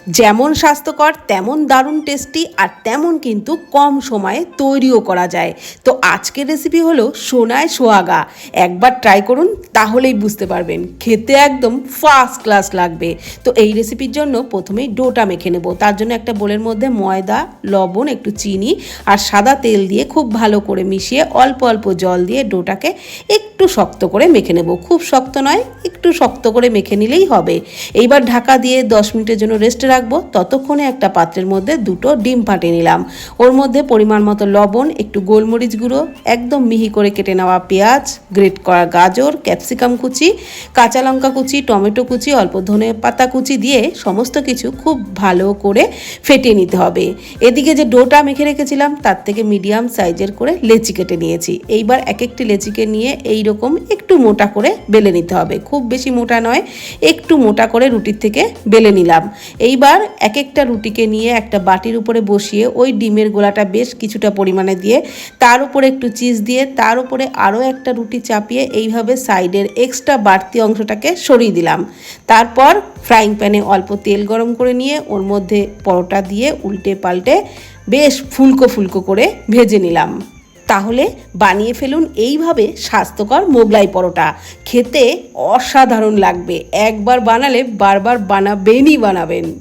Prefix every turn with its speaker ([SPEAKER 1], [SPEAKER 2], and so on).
[SPEAKER 1] যেমন স্বাস্থ্যকর তেমন দারুণ টেস্টি আর তেমন কিন্তু কম সময়ে তৈরিও করা যায়। তো আজকের রেসিপি হলো সোনায় সোহাগা। একবার ট্রাই করুন, তাহলেই বুঝতে পারবেন, খেতে একদম ফার্স্ট ক্লাস লাগবে। তো এই রেসিপির জন্য প্রথমেই ডোটা মেখে নেব। তার জন্য একটা বোলের মধ্যে ময়দা, লবণ, একটু চিনি আর সাদা তেল দিয়ে খুব ভালো করে মিশিয়ে অল্প অল্প জল দিয়ে ডোটাকে একটু শক্ত করে মেখে নেব। খুব শক্ত নয়, একটু শক্ত করে মেখে নিলেই হবে। এইবার ঢাকা দিয়ে 10 মিনিটের জন্য রেস্টে রাখবো। ততক্ষণে একটা পাত্রের মধ্যে দুটো ডিম ফাটিয়ে নিলাম। ওর মধ্যে পরিমাণ মতো লবণ, একটু গোলমরিচ গুঁড়ো, একদম মিহি করে কেটে নেওয়া পেঁয়াজ, গ্রেট করা গাজর, ক্যাপসিকাম কুচি, কাঁচা লঙ্কা কুচি, টমেটো কুচি, অল্প ধনে পাতা কুচি দিয়ে সমস্ত কিছু খুব ভালো করে ফেটিয়ে নিতে হবে। এদিকে যে ডোটা মেখে রেখেছিলাম তার থেকে মিডিয়াম সাইজের করে লেচি কেটে নিয়েছি। এইবার এক একটি লেচিকে নিয়ে এই রকম একটু মোটা করে বেলে নিতে হবে। খুব বেশি মোটা নয়, একটু মোটা করে রুটির থেকে বেলে নিলাম। এইবার এক একটা রুটিকে নিয়ে একটা বাটির উপরে বসিয়ে ওই ডিমের গোলাটা বেশ কিছুটা পরিমাণে দিয়ে তার উপরে একটু চিজ দিয়ে তার উপরে আরও একটা রুটি চাপিয়ে এইভাবে সাইডের এক্সট্রা বাড়তি অংশটাকে সরিয়ে দিলাম। তারপর ফ্রাইং প্যানে অল্প তেল গরম করে নিয়ে ওর মধ্যে পরোটা দিয়ে উল্টে পাল্টে বেশ ফুলকো ফুলকো করে ভেজে নিলাম। তাহলে বানিয়ে ফেলুন এইভাবে স্বাস্থ্যকর মোগলাই পরোটা। খেতে অসাধারণ লাগবে। একবার বানালে বারবার বানাবেনই বানাবেন।